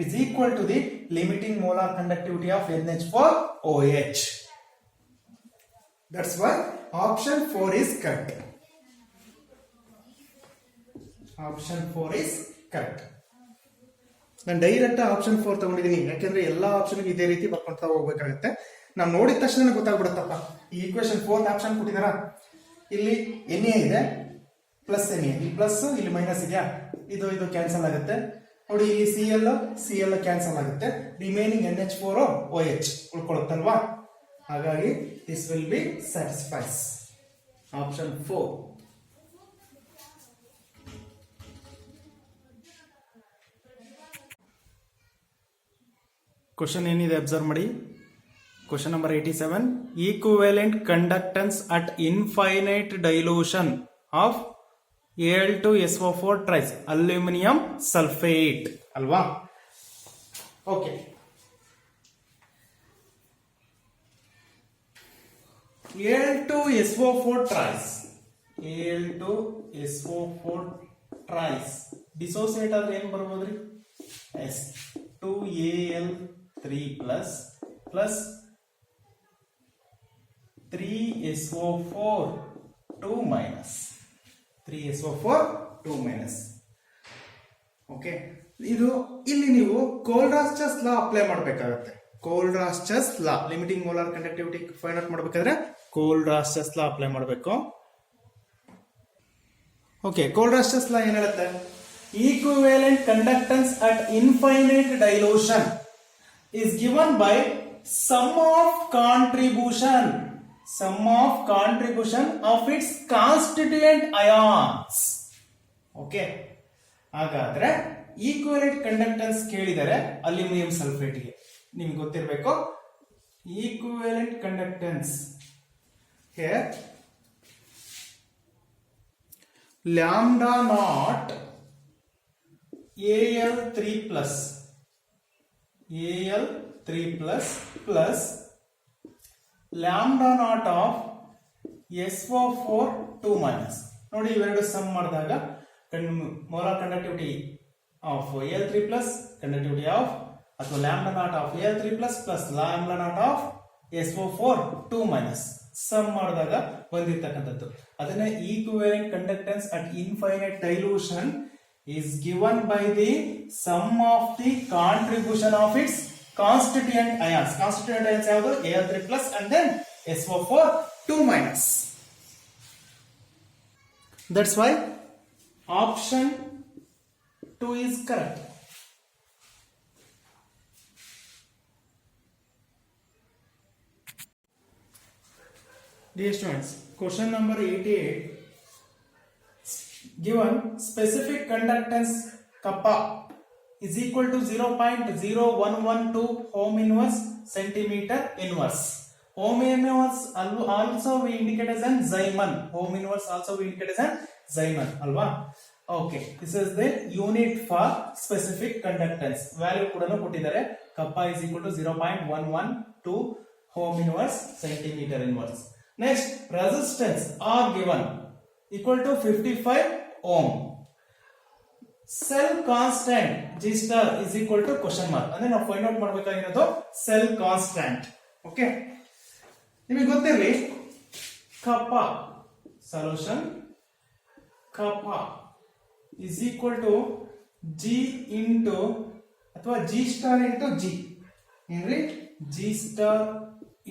is equal to the limiting molar conductivity of NH4 OH. That's why option 4 is correct. Option 4 is correct. ನಾನು ಡೈರೆಕ್ಟ್ ಆಪ್ಷನ್ 4 ತಗೊಂಡಿದ್ದೀನಿ, ಯಾಕೆಂದ್ರೆ ಎಲ್ಲಾ ಆಪ್ಷನ್ ಇದೇ ರೀತಿ ಬರ್ಕೊಂತಾ ಹೋಗ್ಬೇಕಾಗುತ್ತೆ. ನಾವು ನೋಡಿದ ತಕ್ಷಣ ಗೊತ್ತಾಗ್ಬಿಡುತ್ತಪ್ಪ. ಈ ಈಕ್ವೇಶನ್ 4 ಆಪ್ಷನ್ ಕೊಟ್ಟಿದಾರ, ಇಲ್ಲಿ Na ಇದೆ ಪ್ಲಸ್ Na, ಇಲ್ಲಿ ಪ್ಲಸ್ ಇಲ್ಲಿ ಮೈನಸ್ ಇದೆಯಾ, ಇದು ಕ್ಯಾನ್ಸಲ್ ಆಗುತ್ತೆ ನೋಡಿ. ಇಲ್ಲಿ Cl ಕ್ಯಾನ್ಸಲ್ ಆಗುತ್ತೆ, ರಿಮೈನಿಂಗ್ NH4 OH ಉಳ್ಕೊಳ್ಳುತ್ತಲ್ವಾ. ಹಾಗಾಗಿ this will be satisfies option 4. Question ಏನಿದೆ ಅಬ್ಸರ್ವ್ ಮಾಡಿ. Question number 87, equivalent conductance at infinite dilution of Al2SO4 thrice aluminium sulphate ಅಲ್ವಾ. ಓಕೆ, Al2SO4 ಟ್ರೈಸ್ ಡಿಸೋಸಿಯೇಟ್ ಆದ್ರೆ ಏನ್ ಬರ್ಬೋದ್ರಿ? Yes 2Al3 plus 3SO4 2 minus 3SO4 2 minus. Okay, ಇದು ಇಲ್ಲಿ ನೀವು ಕೋಲ್ರಾಸ್ಚಸ್ ಲಾ ಅಪ್ಲೈ ಮಾಡಬೇಕಾಗುತ್ತೆ. Kohlrausch's law limiting molar conductivity find out ಮಾಡಬೇಕಾದ್ರೆ ಕೋಲ್ರಾಸ್ಚಸ್ ಲಾ ಅಪ್ಲೈ ಮಾಡಬೇಕು. ಓಕೆ, ಕೋಲ್ರಾಸ್ಚಸ್ ಲಾ ಏನ್ ಹೇಳುತ್ತೆ? Equivalent conductance at infinite dilution is given by sum of contribution of its constituent ions. Okay, ಹಾಗಾದ್ರೆ ಈಕ್ವಿವೆಲೆಂಟ್ ಕಂಡಕ್ಟೆನ್ಸ್ ಕೇಳಿದರೆ ಅಲ್ಯೂಮಿನಿಯಂ ಸಲ್ಫೇಟ್ ಗೆ ನಿಮ್ಗೆ ಗೊತ್ತಿರಬೇಕು. Equivalent conductance here lambda naught Al3 plus lambda naught of SO4 2 minus. ನೋಡಿ ಇವೆರಡು ಸಮ್ ಮಾಡಿದಾಗ molar conductivity of Al3 plus conductivity of ಅಥವಾ lambda naught of Al3 plus lambda naught of SO4 2 minus some ಮಾಡಿದಾಗ ಬಂದಿರತಕ್ಕಂಥದ್ದು. ಅದನ್ನೇ equivalent conductance at infinite dilution is given by the sum of the contribution of its constituent ions. Constituent ions ಯಾವುದು? Al3 plus and then SO4 2 minus. That's why option 2 is correct. Dear students, question number 88. Given specific conductance kappa is equal to 0.0112 ohm inverse centimeter inverse. Ohm inverse also we indicate as an Zeeman. Ohm inverse also we indicate as an Zeeman. Alva. Okay, this is the unit for specific conductance. Value ಕೂಡ ಕೊಟ್ಟಿದ್ದಾರೆ. Kappa is equal to 0.112 ohm inverse centimeter inverse. Next resistance R given equal to 55 ohm. Cell constant G star is equal to question mark. ಅಂದ್ರೆ ನಾವು ಫೈಂಡ್ ಔಟ್ ಮಾಡಬೇಕಾಗಿರೋದು ಸೆಲ್ ಕಾನ್ಸ್ಟೆಂಟ್. ಓಕೆ, ನಿಮಗೆ ಗೊತ್ತಿರಲಿ ಕಪ್ಪ ಸೊಲ್ಯೂಷನ್ ಕಪ್ಪ is equal to G into ಅಥವಾ G star into G ಏನ್ರಿ G star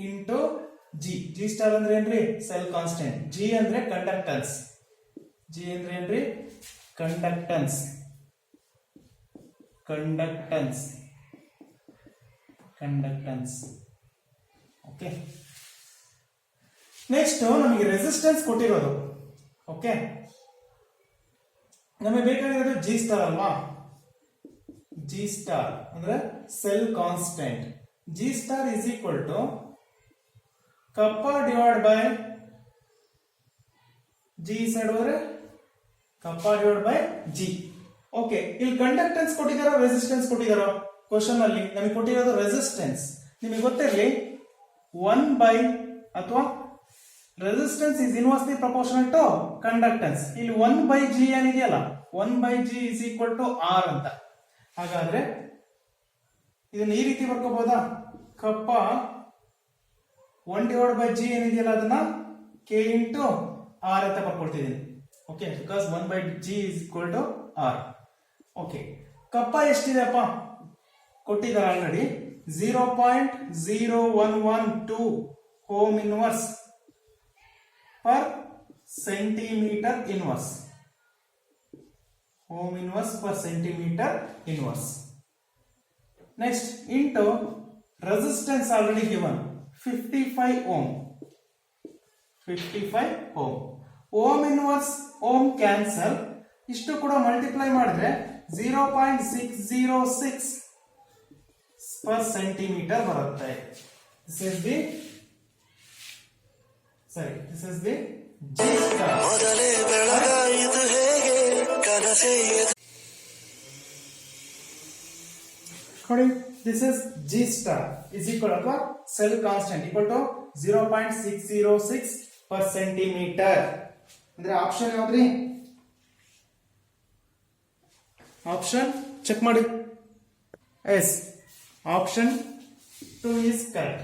into G. G star ಅಂದ್ರೆ ಏನ್ರಿ ಸೆಲ್ ಕಾನ್ಸ್ಟೆಂಟ್. G ಅಂದ್ರೆ ಕಂಡಕ್ಟೆನ್ಸ್. G ಅಂದ್ರೆ ಏನ್ರಿ conductance. Conductance conductance okay. Next ನಮಗೆ ರೆಸಿಸ್ಟೆನ್ಸ್ ಕೊಟ್ಟಿರೋದು. ಓಕೆ, ನಮಗೆ ಬೇಕಾಗಿರೋದು G star ಅಲ್ವಾ. G star ಅಂದ್ರೆ cell constant. G star is equal to kappa divide by G side ಹೋದ್ರೆ kappa divide by G. Okay, ಇಲ್ಲಿ ಕಂಡಕ್ಟೆನ್ಸ್ ಕೊಟ್ಟಿದಾರೋ ರೆಸಿಸ್ಟೆನ್ಸ್ ಕೊಟ್ಟಿದಾರೋ ಕ್ವಶನ್ ಅಲ್ಲಿ ನಮಗೆ ಕೊಟ್ಟಿರೋದು ರೆಸಿಸ್ಟೆನ್ಸ್. ನಿಮಗೆ ಗೊತ್ತಿರಲಿ 1 ಬೈ ಅಥವಾ resistance is inversely proportional to conductance. ಇಲ್ಲಿ 1 ಬೈ G ಏನಿದೆಯಲ್ಲ 1 by G is equal to R ಅಂತ. ಹಾಗಾದ್ರೆ ಇದನ್ನ ಈ ರೀತಿ ಬರ್ಕೋಬಹುದಾ? ಕಪ್ಪ 1 ಡಿವೈಡ್ ಬೈ G ಏನಿದೆಯಲ್ಲ ಅದನ್ನ K ಇಂಟು R ಅಂತ ಬರ್ಕೊಳ್ತಿದ್ದೀನಿ. Okay, because 1 by G is equal to R. Okay, kappa ಎಷ್ಟಿದೆಪ್ಪ ಕೊಟ್ಟಿದ್ದಾರೆ already 0.0112 ohm inverse per centimetre inverse. Ohm inverse per centimetre inverse. Next into resistance already given 55 ohm. 55 ohm. Ohm inverse ohm cancel. ಇಷ್ಟು ಕೂಡ ಮಲ್ಟಿಪ್ಲೈ ಮಾಡಿದ್ರೆ 0.606 per ಸೆಂಟಿಮೀಟರ್ ಬರುತ್ತೆ. This is the G star. ನೋಡಿ, this is G star is equal to cell constant equal to 0.606 per centimeter. ಅಂದ್ರೆ ಆಪ್ಷನ್ ಯಾವ್ದ್ರಿ? ಆಪ್ಷನ್ ಚೆಕ್ ಮಾಡಿ. Yes, option 2 is correct.